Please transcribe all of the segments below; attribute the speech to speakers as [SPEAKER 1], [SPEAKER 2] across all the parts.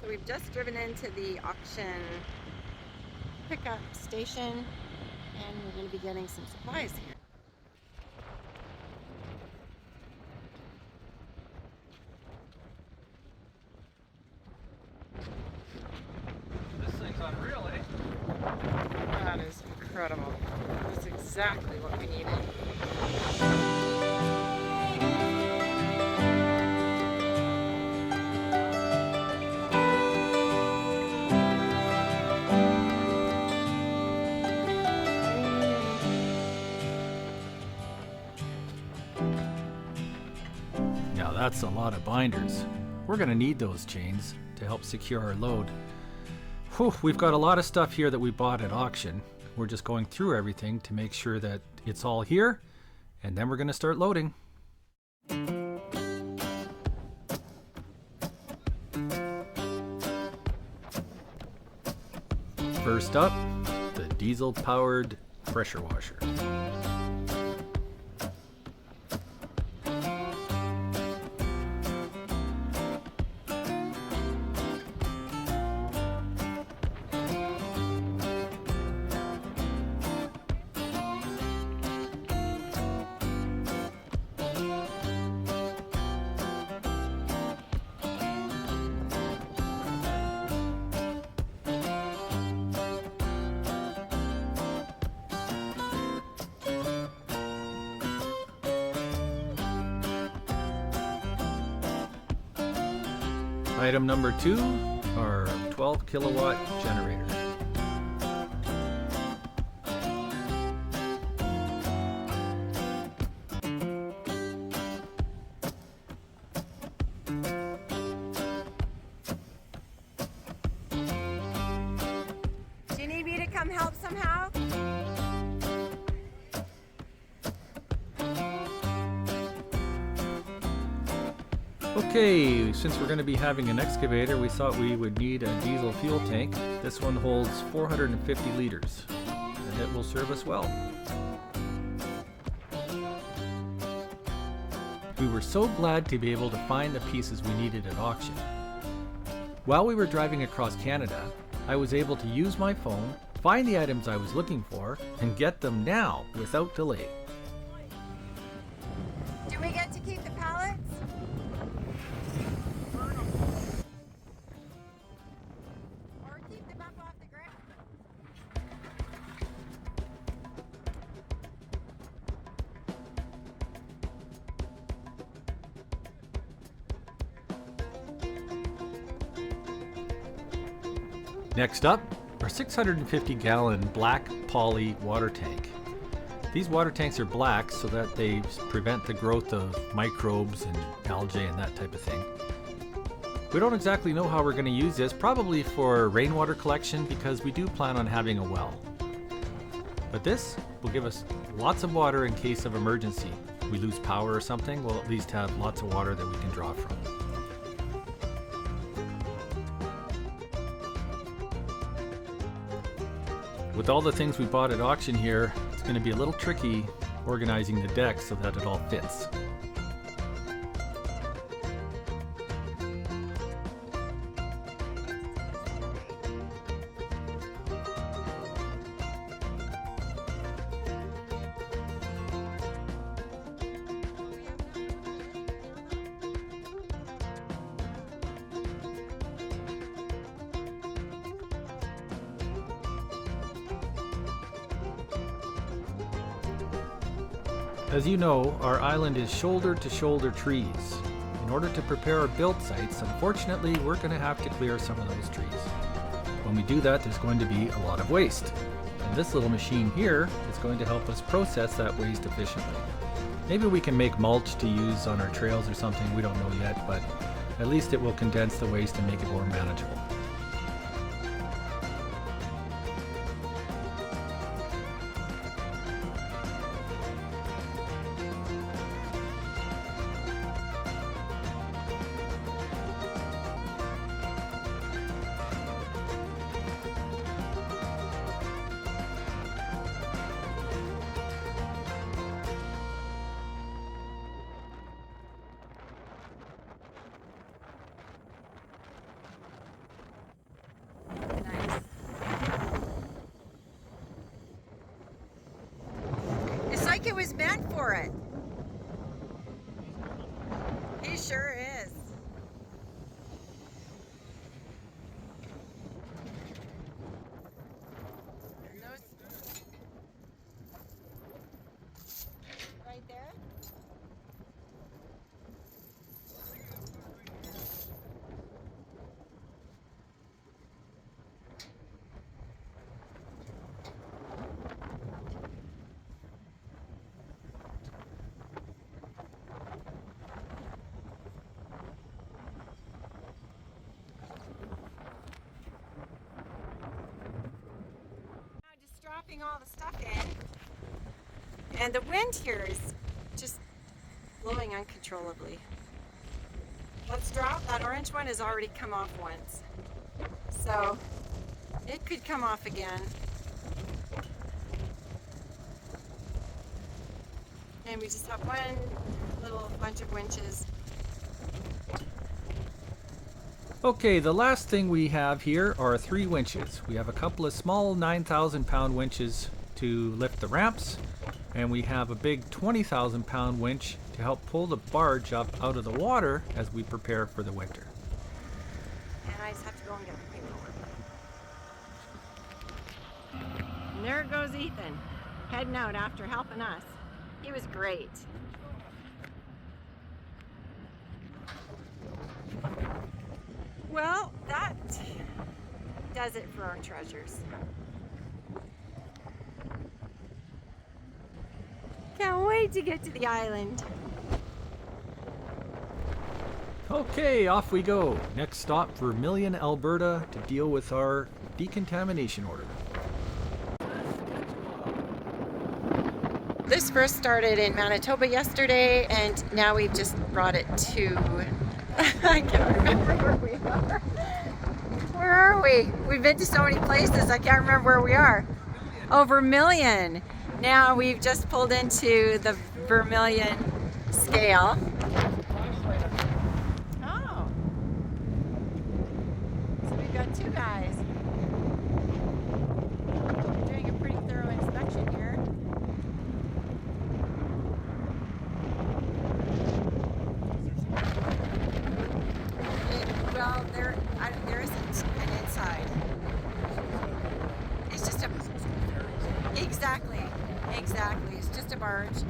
[SPEAKER 1] So we've just driven into the auction pickup station and we're going to be getting some supplies here.
[SPEAKER 2] This thing's unreal, eh?
[SPEAKER 1] That is incredible. That's exactly what we needed.
[SPEAKER 2] Now that's a lot of binders. We're going to need those chains to help secure our load. Whew, we've got a lot of stuff here that we bought at auction. We're just going through everything to make sure that it's all here, and then we're going to start loading. First up, the diesel-powered pressure washer. Item number 2, our 12 kilowatt generator.
[SPEAKER 1] Do you need me to come help somehow?
[SPEAKER 2] Okay, since we're going to be having an excavator, we thought we would need a diesel fuel tank. This one holds 450 liters, and it will serve us well. We were so glad to be able to find the pieces we needed at auction. While we were driving across Canada, I was able to use my phone, find the items I was looking for, and get them now without delay.
[SPEAKER 1] Do we get to keep the pallets? Or keep them up off the ground?
[SPEAKER 2] Next up, our 650 gallon black poly water tank. These water tanks are black so that they prevent the growth of microbes and algae and that type of thing. We don't exactly know how we're going to use this, probably for rainwater collection because we do plan on having a well. But this will give us lots of water in case of emergency. We lose power or something, we'll at least have lots of water that we can draw from. With all the things we bought at auction here, it's going to be a little tricky organizing the deck so that it all fits. As you know, our island is shoulder to shoulder trees. In order to prepare our build sites, unfortunately, we're going to have to clear some of those trees. When we do that, there's going to be a lot of waste. And this little machine here is going to help us process that waste efficiently. Maybe we can make mulch to use on our trails or something, we don't know yet, but at least it will condense the waste and make it more manageable.
[SPEAKER 1] like it was meant for it. He sure is. And those right there. Just dropping all the stuff in, and the wind here is just blowing uncontrollably. Let's drop. That orange one has already come off once, so it could come off again. And we just have one little bunch of winches.
[SPEAKER 2] Okay, the last thing we have here are 3 winches. We have a couple of small 9,000 pound winches to lift the ramps, and we have a big 20,000 pound winch to help pull the barge up out of the water as we prepare for the winter.
[SPEAKER 1] And I just have to go and get the paperwork. And there goes Ethan, heading out after helping us. He was great. Well, that does it for our treasures. Can't wait to get to the island.
[SPEAKER 2] Okay, off we go. Next stop, Vermillion, Alberta, to deal with our decontamination order.
[SPEAKER 1] This first started in Manitoba yesterday, and now we've just brought it to... I can't remember where we are. Where are we? We've been to so many places, I can't remember where we are. Oh, Vermillion. Now we've just pulled into the Vermillion scale. Oh. So we've got 2 guys. We're doing a pretty thorough inspection here. Well, there isn't an inside. It's just a... Exactly. It's just a barge.
[SPEAKER 3] So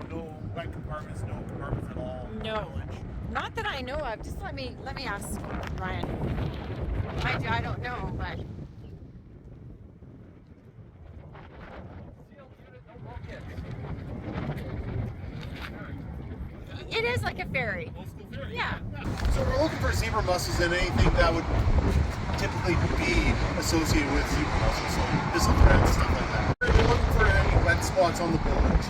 [SPEAKER 3] no wet compartments, no compartments at all?
[SPEAKER 1] No. Not that I know of. Just let me ask Ryan. I don't know, but... It is like a ferry.
[SPEAKER 3] Old school ferry?
[SPEAKER 1] Yeah.
[SPEAKER 3] So we're looking for zebra mussels and anything that would typically be associated with zebra mussels, so missile threads, stuff like that. We're looking for any wet spots on the boat.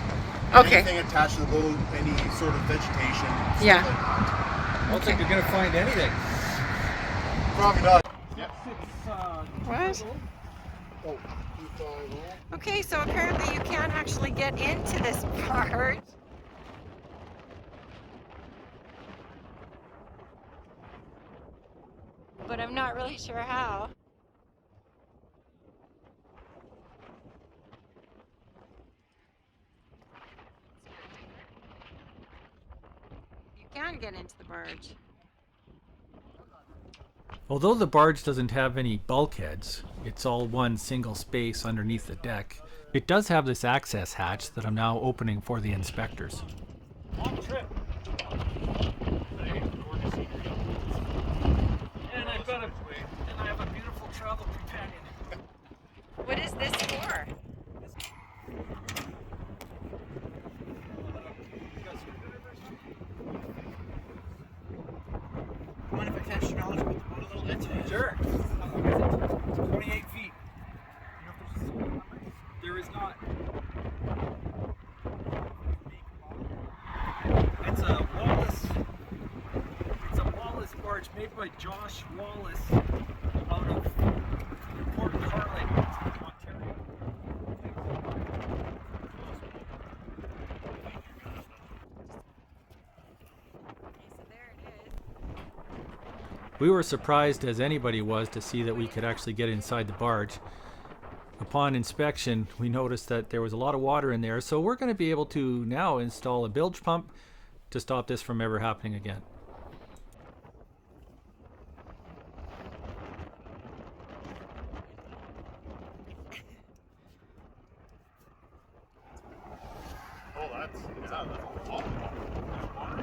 [SPEAKER 1] Okay.
[SPEAKER 3] Anything attached to the boat, any sort of vegetation. Stuff
[SPEAKER 1] Yeah.
[SPEAKER 3] Like that.
[SPEAKER 2] I don't think you're going to find anything.
[SPEAKER 3] Probably not. Yep.
[SPEAKER 1] What?
[SPEAKER 3] Oh,
[SPEAKER 1] Okay, so apparently you can't actually get into this barge. But I'm not really sure how. You can get into the barge.
[SPEAKER 2] Although the barge doesn't have any bulkheads, it's all one single space underneath the deck, it does have this access hatch that I'm now opening for the inspectors.
[SPEAKER 3] Long trip.
[SPEAKER 2] And I have a beautiful travel companion.
[SPEAKER 1] What is this for?
[SPEAKER 3] Mind if I catch your knowledge about the boat a little bit?
[SPEAKER 2] Sure.
[SPEAKER 3] 28 feet.
[SPEAKER 2] There is not.
[SPEAKER 3] It's a Wallace barge made by Josh Wallace out of Port Carling, Ontario.
[SPEAKER 1] Okay, so there it is.
[SPEAKER 2] We were surprised as anybody was to see that we could actually get inside the barge. upon inspection, we noticed that there was a lot of water in there. So we're going to be able to now install a bilge pump to stop this from ever happening again.
[SPEAKER 3] Oh, that's a lot of water.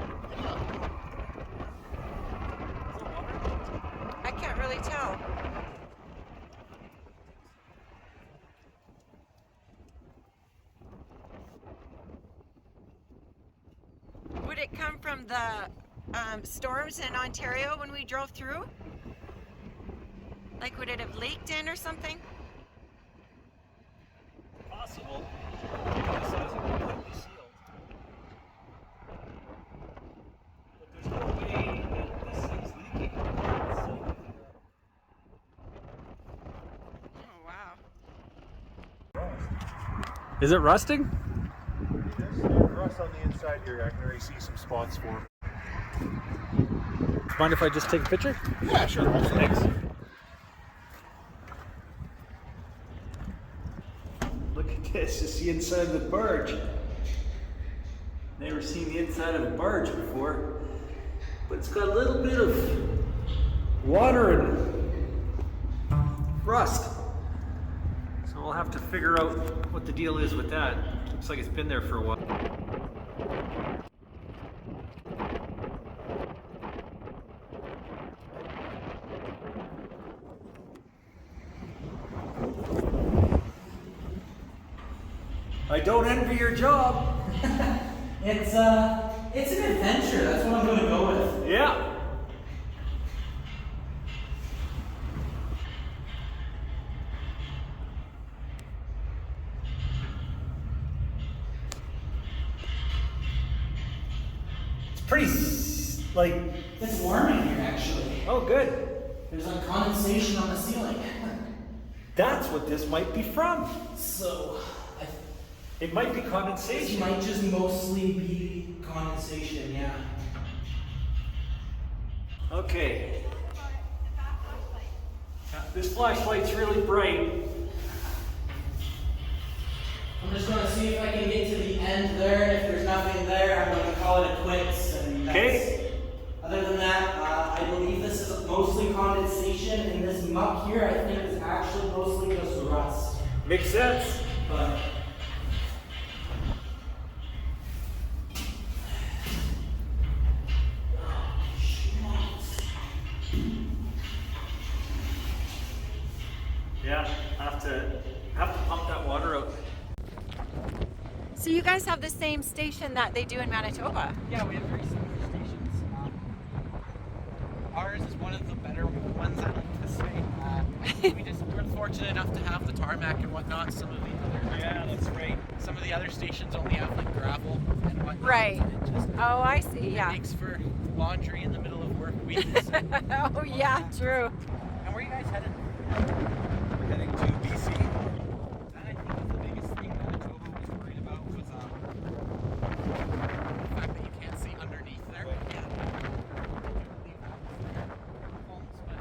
[SPEAKER 1] I can't really tell. Would it come from the storms in Ontario when we drove through? Like, would it have leaked in or something?
[SPEAKER 2] Possible. This isn't completely sealed. But there's no way that this thing's leaking.
[SPEAKER 1] Oh, wow.
[SPEAKER 2] Is it rusting?
[SPEAKER 3] There's rust on the inside here. I can already see some spots for.
[SPEAKER 2] Mind if I just take a picture?
[SPEAKER 3] Yeah, sure.
[SPEAKER 2] Thanks.
[SPEAKER 4] Look at this, it's the inside of the barge. Never seen the inside of a barge before, but it's got a little bit of water and rust.
[SPEAKER 2] So we'll have to figure out what the deal is with that. Looks like it's been there for a while.
[SPEAKER 4] I don't envy your job.
[SPEAKER 5] It's an adventure. That's what I'm going to go with.
[SPEAKER 4] Yeah. It's pretty, like,
[SPEAKER 5] It's warm in here, actually.
[SPEAKER 4] oh good.
[SPEAKER 5] There's like condensation on the ceiling.
[SPEAKER 4] That's what this might be from.
[SPEAKER 5] So,
[SPEAKER 4] It might be
[SPEAKER 5] this
[SPEAKER 4] condensation.
[SPEAKER 5] might just mostly be condensation, yeah.
[SPEAKER 4] Okay. This flashlight's really bright.
[SPEAKER 5] I'm just going to see if I can get to the end there, and if there's nothing there, I'm going to call it a quits. And that's,
[SPEAKER 4] Okay.
[SPEAKER 5] Other than that, I believe this is mostly condensation, and this muck here, I think, is actually mostly just rust.
[SPEAKER 4] Makes sense.
[SPEAKER 5] But
[SPEAKER 2] Yeah, have to pump that water out.
[SPEAKER 1] So you guys have the same station that they do in Manitoba?
[SPEAKER 6] Yeah, we have very similar stations. Ours is one of the better ones, I like to say. We're fortunate enough to have the tarmac and whatnot. Some of the Some of the other stations only have like gravel and whatnot.
[SPEAKER 1] Right.
[SPEAKER 6] And it just
[SPEAKER 1] Oh, I see, yeah.
[SPEAKER 6] makes for laundry in the middle of work weeks.
[SPEAKER 1] Oh, yeah, true.
[SPEAKER 6] And where are you guys headed?
[SPEAKER 4] We're heading to BC.
[SPEAKER 6] That I think was the biggest thing Manitoba was worried about was the fact that you can't see underneath there. Yeah. Holmes, but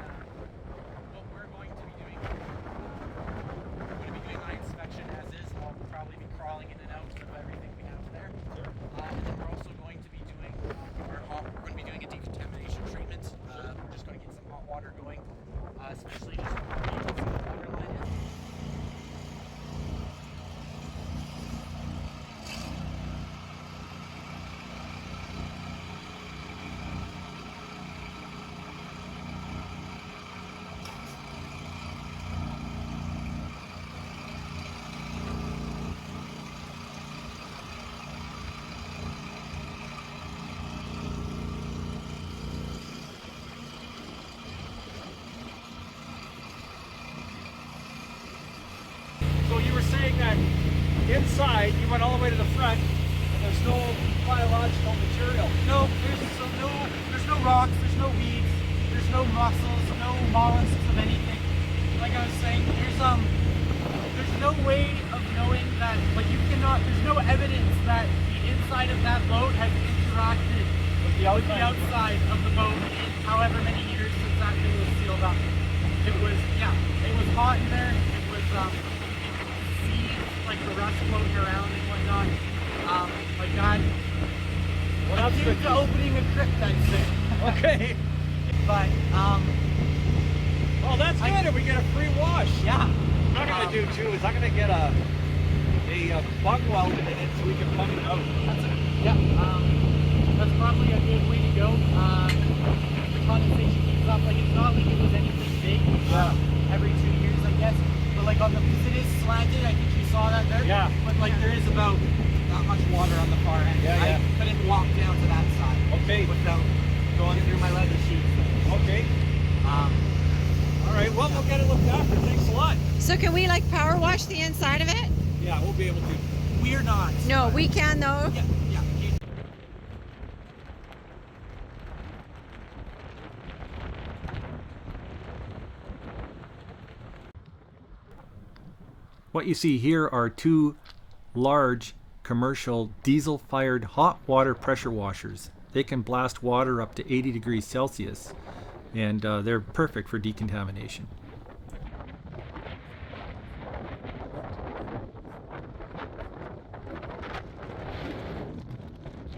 [SPEAKER 6] what we're going to be doing, we're going to be doing my inspection as is. I'll probably be crawling in and out of everything we have there. And then we're also going to be doing we're going to be doing a decontamination treatment. We're just going to get some hot water going, especially just the water line in.
[SPEAKER 4] So you were saying that inside you went all the way to the front and there's no biological material.
[SPEAKER 6] No, there's no rocks, there's no weeds, there's no mussels, no mollusks of anything. Like I was saying, there's no way of knowing that, like there's no evidence that the inside of that boat has interacted with the outside of the boat in however many years since that thing was sealed up. It was hot in there. It was see like the rust floating around and whatnot. Like that.
[SPEAKER 4] What else?
[SPEAKER 6] Due to opening a crypt, I'd say.
[SPEAKER 4] Okay.
[SPEAKER 6] But
[SPEAKER 4] Oh, that's good. And we get a free wash.
[SPEAKER 6] yeah.
[SPEAKER 4] What I'm gonna do too is I'm gonna get a bug weld in it so we can pump it out.
[SPEAKER 6] That's probably a good way to go. The condensation keeps up. Like it's not like it was anything big. Every 2 years, I guess. But like on the, because it is slanted, I think you saw that there.
[SPEAKER 4] Yeah.
[SPEAKER 6] But like there is about not much water on the far end.
[SPEAKER 4] Yeah, yeah.
[SPEAKER 6] I couldn't walk down to that side.
[SPEAKER 4] Okay.
[SPEAKER 6] Without going through my leather sheets.
[SPEAKER 4] Okay. All right. Well, we'll get it looked after. Thanks a lot.
[SPEAKER 1] So can we like power wash the inside of it?
[SPEAKER 4] Yeah, we'll be able to.
[SPEAKER 6] We're not.
[SPEAKER 1] No, we can though.
[SPEAKER 6] Yeah. Yeah.
[SPEAKER 2] What you see here are two large commercial diesel-fired hot water pressure washers. They can blast water up to 80 degrees Celsius, and they're perfect for decontamination.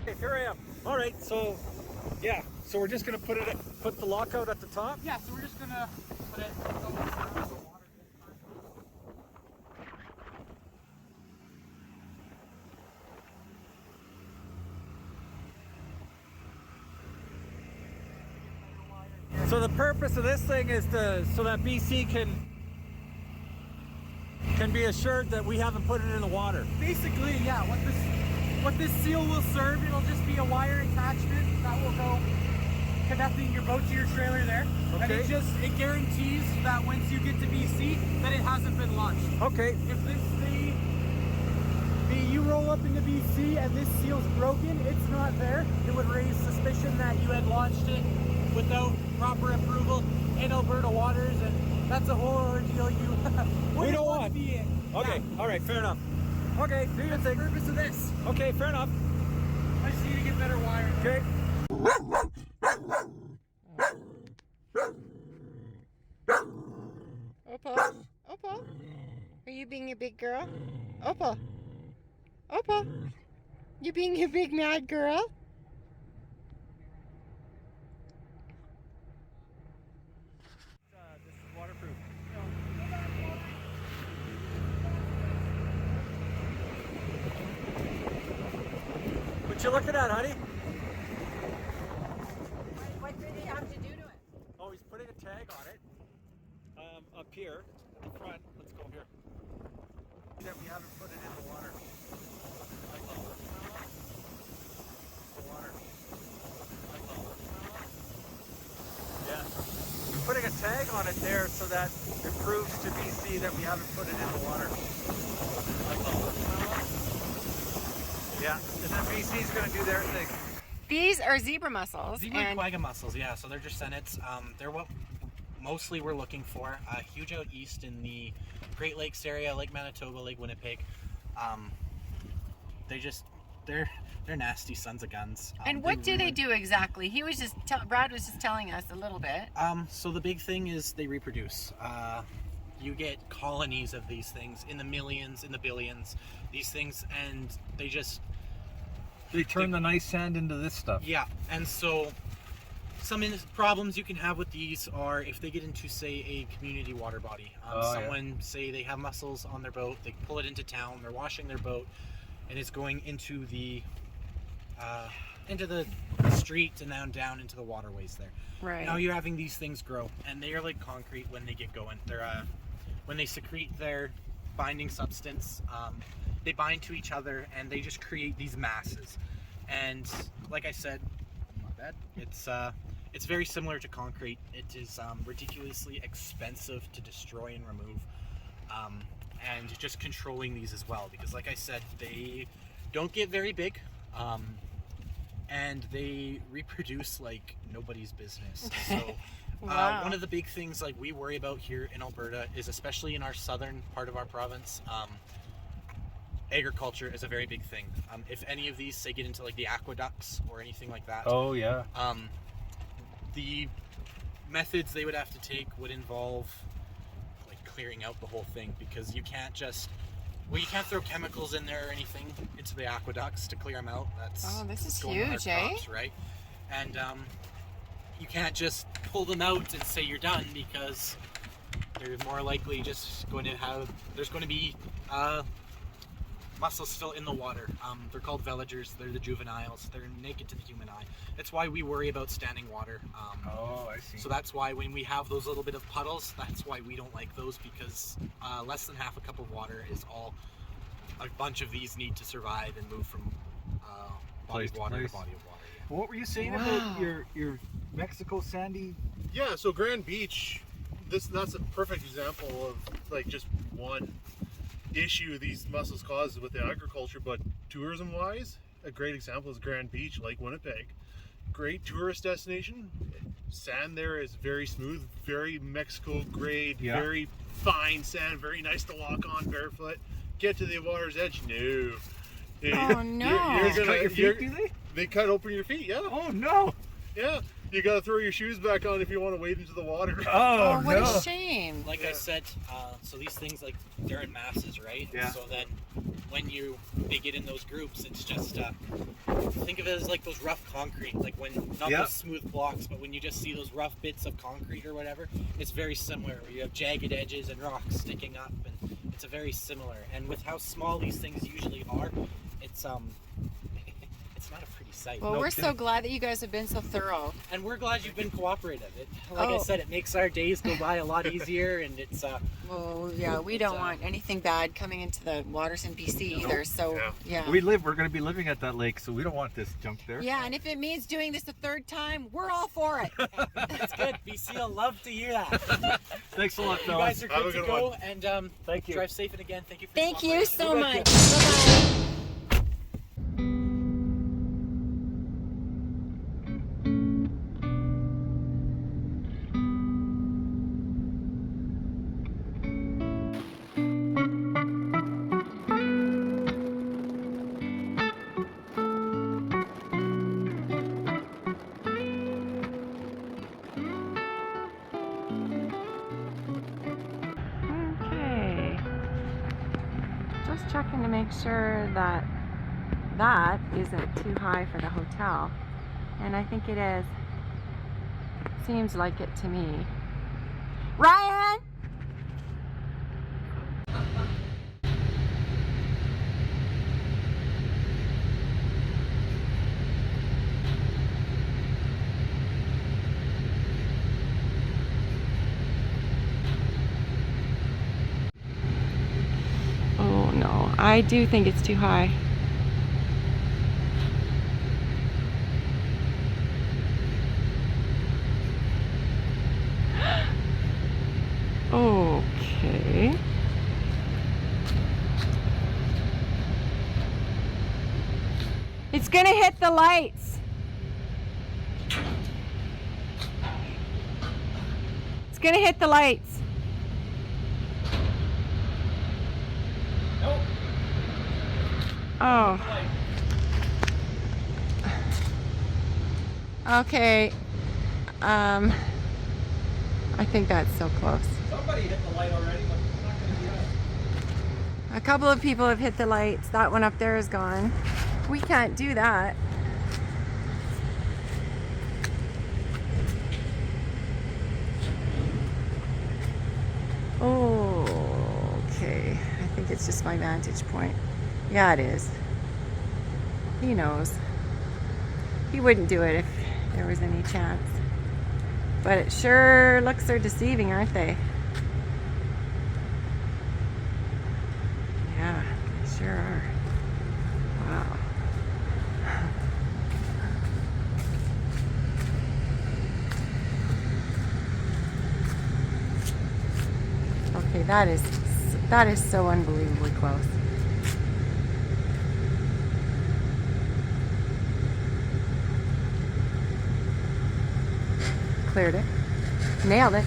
[SPEAKER 4] Okay, here I am. All right. So, yeah. So we're just gonna put the lockout at the top.
[SPEAKER 6] Yeah. So we're just gonna put it.
[SPEAKER 4] So the purpose of this thing is so that BC can be assured that we haven't put it in the water.
[SPEAKER 6] Basically, yeah. What this seal will serve, it'll just be a wire attachment that will go connecting your boat to your trailer there. And
[SPEAKER 4] Okay.
[SPEAKER 6] it guarantees that once you get to BC, that it hasn't been launched.
[SPEAKER 4] Okay.
[SPEAKER 6] If you roll up into BC and this seal's broken, it's not there, it would raise suspicion that you had launched it without proper approval in Alberta waters, and that's a whole ordeal you
[SPEAKER 4] We don't
[SPEAKER 6] want
[SPEAKER 4] want.
[SPEAKER 6] to be in.
[SPEAKER 4] Okay.
[SPEAKER 6] Yeah.
[SPEAKER 4] All right. Fair enough. Okay. Do your
[SPEAKER 6] That's the
[SPEAKER 4] thing.
[SPEAKER 6] purpose of this.
[SPEAKER 4] Okay. Fair enough.
[SPEAKER 6] I just need to get better wiring.
[SPEAKER 4] Okay.
[SPEAKER 1] Opal, Opal, are you being a big girl? Opal, Opal, you being a big mad girl?
[SPEAKER 4] This is waterproof. What you looking at, honey?
[SPEAKER 1] What did he have to do to it?
[SPEAKER 4] Oh, he's putting a tag on it. Up here at the front. Let's go here. That we haven't put it in the water. Yeah. We're putting a tag on it there so that it proves to BC that we haven't put it in the water. Yeah, and then BC's going to do their thing.
[SPEAKER 1] These are zebra mussels.
[SPEAKER 5] Zebra
[SPEAKER 1] and
[SPEAKER 5] quagga mussels, yeah. So they're just senates. They're what mostly we're looking for. Huge out east in the Great Lakes area, Lake Manitoba, Lake Winnipeg. They're nasty sons of guns.
[SPEAKER 1] and what do they do exactly? He was just Brad was just telling us a little bit.
[SPEAKER 5] So the big thing is they reproduce. You get colonies of these things in the millions, in the billions. These things, and
[SPEAKER 2] They turn the nice sand into this stuff.
[SPEAKER 5] yeah. And so some problems you can have with these are if they get into, say, a community water body. Someone, say, they have mussels on their boat, they pull it into town, they're washing their boat, and it's going into the street and down into the waterways there.
[SPEAKER 1] Right.
[SPEAKER 5] Now you're having these things grow, and they are like concrete when they get going. They're when they secrete their binding substance, they bind to each other, and they just create these masses. And like I said, my bad. It's very similar to concrete. It is ridiculously expensive to destroy and remove, and just controlling these as well. Because like I said, they don't get very big. And they reproduce like nobody's business. So
[SPEAKER 1] Wow.
[SPEAKER 5] one of the big things like we worry about here in Alberta is, especially in our southern part of our province, agriculture is a very big thing. If any of these, say, get into like the aqueducts or anything like that,
[SPEAKER 2] Oh yeah.
[SPEAKER 5] the methods they would have to take would involve like clearing out the whole thing, because you can't just Well, you can't throw chemicals in there or anything into the aqueducts to clear them out. That's
[SPEAKER 1] Oh, this is
[SPEAKER 5] going to our
[SPEAKER 1] huge, eh?
[SPEAKER 5] crops, right? And you can't just pull them out and say you're done, because they're more likely just going to have, there's going to be mussels still in the water. They're called veligers. They're the juveniles. They're naked to the human eye. That's why we worry about standing water.
[SPEAKER 2] Oh, I see.
[SPEAKER 5] So that's why when we have those little bit of puddles, that's why we don't like those, because less than half a cup of water is all a bunch of these need to survive and move from body of water to body of water.
[SPEAKER 2] What were you saying
[SPEAKER 1] Wow.
[SPEAKER 2] about your Mexico sandy?
[SPEAKER 3] Yeah, so Grand Beach, that's a perfect example of like just one issue these mussels cause with the agriculture, but tourism wise, a great example is Grand Beach, Lake Winnipeg. Great tourist destination. Sand there is very smooth, very Mexico grade, very fine sand, very nice to walk on barefoot. Get to the water's edge, no.
[SPEAKER 1] Oh, no.
[SPEAKER 3] You're
[SPEAKER 2] Cut
[SPEAKER 3] gonna,
[SPEAKER 2] your feet, do they?
[SPEAKER 3] they cut open your feet, yeah.
[SPEAKER 2] Oh no!
[SPEAKER 3] Yeah. You gotta throw your shoes back on if you want to wade into the water.
[SPEAKER 2] Oh,
[SPEAKER 1] Oh, what
[SPEAKER 2] no!
[SPEAKER 1] a shame.
[SPEAKER 5] Like I said, so these things, like, they're in masses, right?
[SPEAKER 2] Yeah.
[SPEAKER 5] So then when they get in those groups, it's just think of it as like those rough concrete, like when not
[SPEAKER 2] Yep.
[SPEAKER 5] those smooth blocks, but when you just see those rough bits of concrete or whatever, it's very similar. Where you have jagged edges and rocks sticking up, and it's a very similar. And with how small these things usually are, it's it's not a pretty sight.
[SPEAKER 1] Well,
[SPEAKER 2] No
[SPEAKER 1] we're so
[SPEAKER 2] kidding.
[SPEAKER 1] glad that you guys have been so thorough.
[SPEAKER 5] And we're glad you've been cooperative. Like I
[SPEAKER 1] Oh.
[SPEAKER 5] said, it makes our days go by a lot easier, and it's
[SPEAKER 1] Well, yeah, we don't want anything bad coming into the waters in BC either. So, yeah.
[SPEAKER 2] We're going to be living at that lake, so we don't want this junk there.
[SPEAKER 1] Yeah, and if it means doing this a third time, we're all for it.
[SPEAKER 5] that's good. BC will love to hear that.
[SPEAKER 2] Thanks a lot,
[SPEAKER 5] You
[SPEAKER 2] fellas.
[SPEAKER 5] guys are
[SPEAKER 3] Have a
[SPEAKER 5] good to
[SPEAKER 3] good
[SPEAKER 5] go,
[SPEAKER 3] one.
[SPEAKER 5] and
[SPEAKER 2] Thank you.
[SPEAKER 5] drive safe. And again, thank you for
[SPEAKER 1] Thank you so
[SPEAKER 2] You
[SPEAKER 1] much.
[SPEAKER 2] betcha.
[SPEAKER 1] Bye-bye. Okay. Just checking to make sure that that isn't too high for the hotel. And I think it is. Seems like it to me. Ryan! Oh no, I do think it's too high. Okay. It's gonna hit the lights. It's gonna hit the lights. Oh. Okay. I think that's so close.
[SPEAKER 6] Somebody hit the light already, but it's not going to be us.
[SPEAKER 1] A couple of people have hit the lights. That one up there is gone. We can't do that. Oh, okay. I think it's just my vantage point. Yeah, it is. He knows. He wouldn't do it if there was any chance. But it sure looks are deceiving, aren't they? Yeah, they sure are. Wow. Okay, that is so unbelievably close. Cleared it. Nailed it.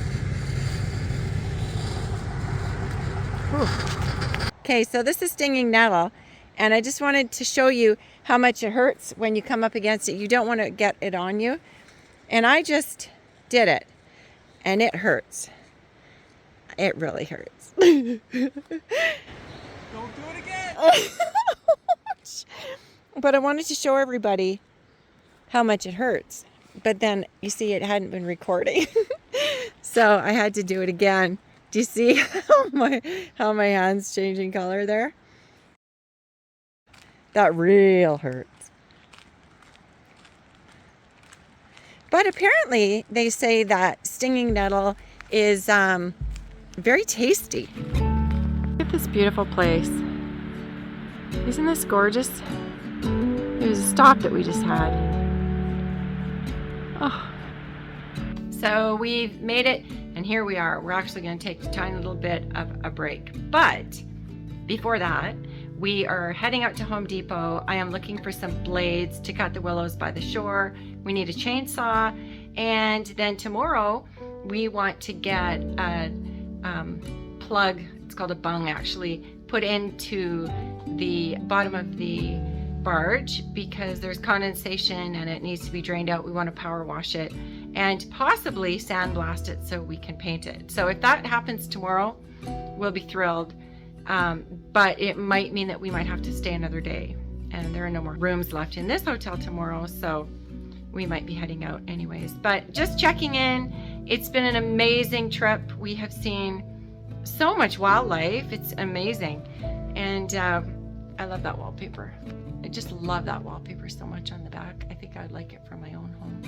[SPEAKER 1] Whew. Okay, so this is stinging nettle, and I just wanted to show you how much it hurts when you come up against it. You don't want to get it on you. And I just did it, and it hurts. It really hurts.
[SPEAKER 6] Don't do it again.
[SPEAKER 1] But I wanted to show everybody how much it hurts. But then, you see, it hadn't been recording. So I had to do it again. Do you see how my hand's changing color there? That real hurts. But apparently, they say that stinging nettle is very tasty. Look at this beautiful place. Isn't this gorgeous? It was a stop that we just had. Oh. So we've made it, and here we are. We're actually going to take a tiny little bit of a break. But before that, we are heading out to Home Depot. I am looking for some blades to cut the willows by the shore. We need a chainsaw, and then tomorrow we want to get a plug, it's called a bung actually, put into the bottom of the barge because there's condensation and it needs to be drained out. We want to power wash it and possibly sandblast it so we can paint it. So if that happens tomorrow, we'll be thrilled. But it might mean that we might have to stay another day, and there are no more rooms left in this hotel tomorrow, so we might be heading out anyways. But just checking in. It's been an amazing trip. We have seen so much wildlife. It's amazing. And I love that wallpaper. I just love that wallpaper so much on the back. I think I'd like it for my own home.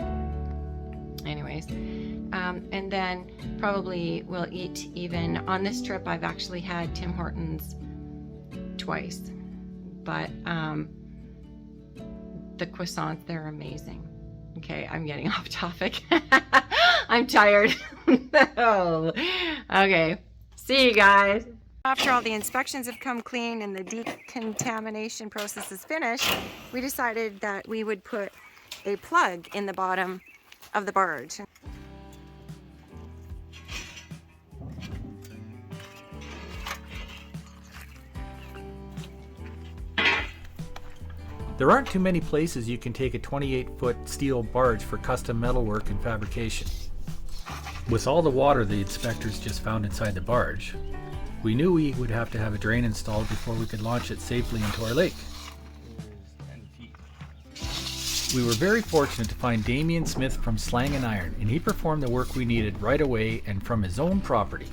[SPEAKER 1] Anyways, and then probably we'll eat even. On this trip, I've actually had Tim Hortons twice. But the croissants, they're amazing. Okay, I'm getting off topic. I'm tired. Oh, okay, see you guys. After all the inspections have come clean and the decontamination process is finished, we decided that we would put a plug in the bottom of the barge.
[SPEAKER 2] There aren't too many places you can take a 28-foot steel barge for custom metalwork and fabrication. With all the water the inspectors just found inside the barge, we knew we would have to have a drain installed before we could launch it safely into our lake. We were very fortunate to find Damien Smith from Slang and Iron, and he performed the work we needed right away and from his own property.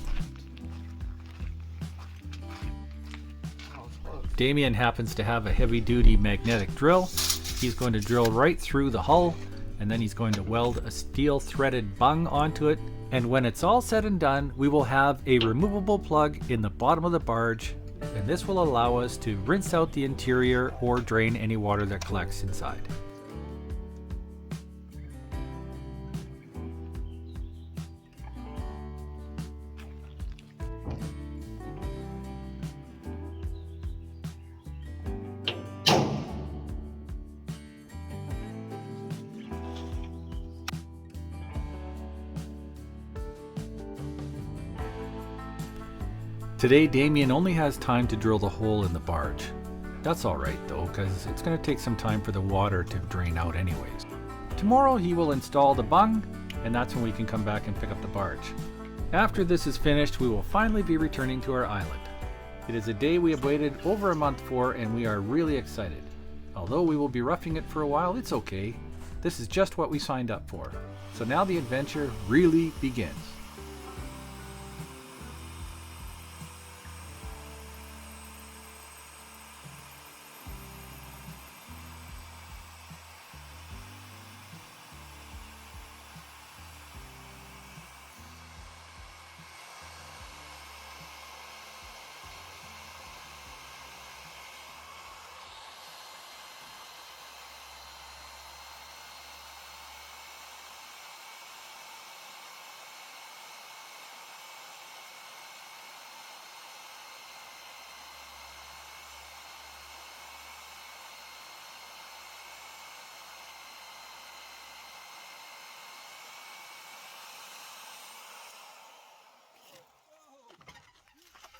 [SPEAKER 2] Damien happens to have a heavy-duty magnetic drill. He's going to drill right through the hull, and then he's going to weld a steel threaded bung onto it. And when it's all said and done, we will have a removable plug in the bottom of the barge, and this will allow us to rinse out the interior or drain any water that collects inside. Today, Damien only has time to drill the hole in the barge. That's alright though, because it's going to take some time for the water to drain out anyways. Tomorrow he will install the bung, and that's when we can come back and pick up the barge. After this is finished, we will finally be returning to our island. It is a day we have waited over a month for, and we are really excited. Although we will be roughing it for a while, it's okay. This is just what we signed up for. So now the adventure really begins.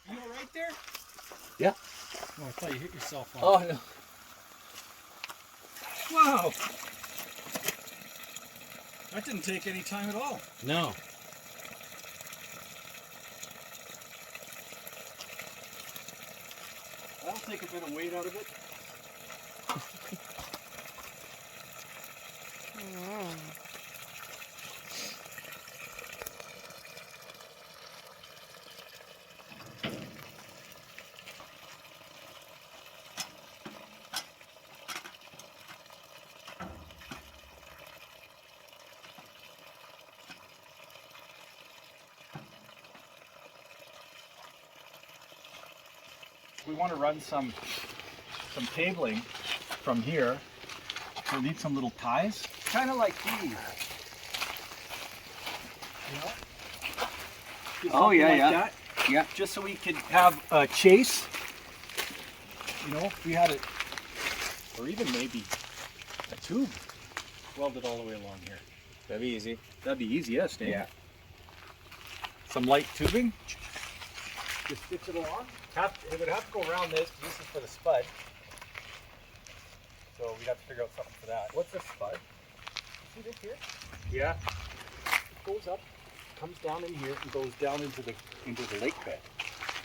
[SPEAKER 6] You all right there?
[SPEAKER 2] Yeah.
[SPEAKER 6] Oh, I thought you hit yourself.
[SPEAKER 2] Oh no.
[SPEAKER 6] Wow. That didn't take any time at all.
[SPEAKER 2] No. That'll take a bit of weight out of it. We want to run some cabling from here. We'll need some little ties, kind of like these. You know? Do
[SPEAKER 7] Oh, yeah,
[SPEAKER 2] something like
[SPEAKER 7] yeah.
[SPEAKER 2] that,
[SPEAKER 7] Yeah.
[SPEAKER 2] just so we could have a chase. You know, if we had it, or even maybe a tube welded all the way along here.
[SPEAKER 7] That'd be easy.
[SPEAKER 2] That'd be easy, yes, Dave.
[SPEAKER 7] Yeah.
[SPEAKER 2] Some light tubing. Just stitch it along. It would have to go around this, because this is for the spud. So we'd have to figure out something for that. What's this spud? See this here? Yeah. It goes up, comes down in here, and goes down into the lake bed.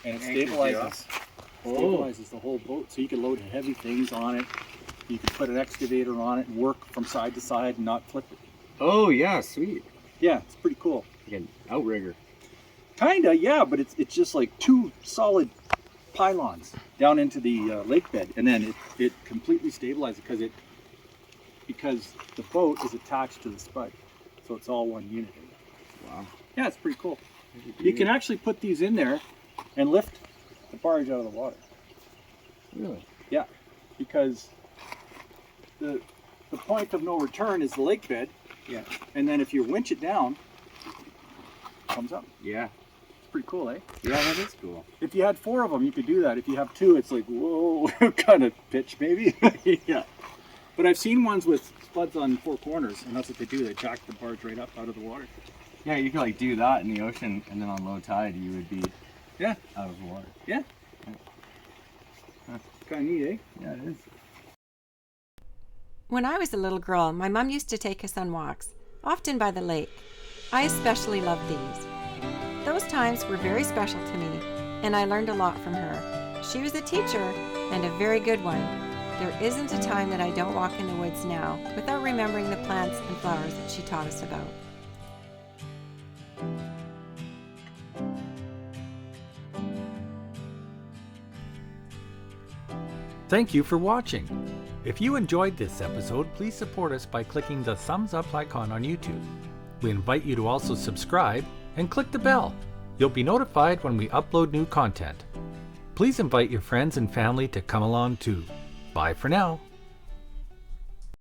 [SPEAKER 2] And it stabilizes the whole boat. So you can load heavy things on it. You can put an excavator on it and work from side to side and not flip it.
[SPEAKER 7] Oh yeah, sweet.
[SPEAKER 2] Yeah, it's pretty cool.
[SPEAKER 7] Like an outrigger.
[SPEAKER 2] Kinda, yeah, but it's just like two solid pylons down into the lake bed, and then it completely stabilizes because the boat is attached to the spud, so it's all one unit.
[SPEAKER 7] Wow.
[SPEAKER 2] Yeah, it's pretty cool. You can actually put these in there and lift the barge out of the water.
[SPEAKER 7] Really?
[SPEAKER 2] Yeah, because the point of no return is the lake bed.
[SPEAKER 7] Yeah.
[SPEAKER 2] And then if you winch it down, it comes up.
[SPEAKER 7] Yeah.
[SPEAKER 2] It's pretty cool, eh?
[SPEAKER 7] Yeah, that is cool.
[SPEAKER 2] If you had 4 of them, you could do that. If you have 2, it's like, whoa, kind of pitch maybe. Yeah. But I've seen ones with spuds on 4 corners, and that's what they do. They jack the barge right up out of the water.
[SPEAKER 7] Yeah, you could like do that in the ocean, and then on low tide, you would be
[SPEAKER 2] Yeah.
[SPEAKER 7] out of the water.
[SPEAKER 2] Yeah. Kind of neat, eh?
[SPEAKER 7] Yeah, it is.
[SPEAKER 1] When I was a little girl, my mom used to take us on walks, often by the lake. I especially loved these. Those times were very special to me, and I learned a lot from her. She was a teacher, and a very good one. There isn't a time that I don't walk in the woods now without remembering the plants and flowers that she taught us about.
[SPEAKER 2] Thank you for watching. If you enjoyed this episode, please support us by clicking the thumbs up icon on YouTube. We invite you to also subscribe and click the bell. You'll be notified when we upload new content. Please invite your friends and family to come along too. Bye for now.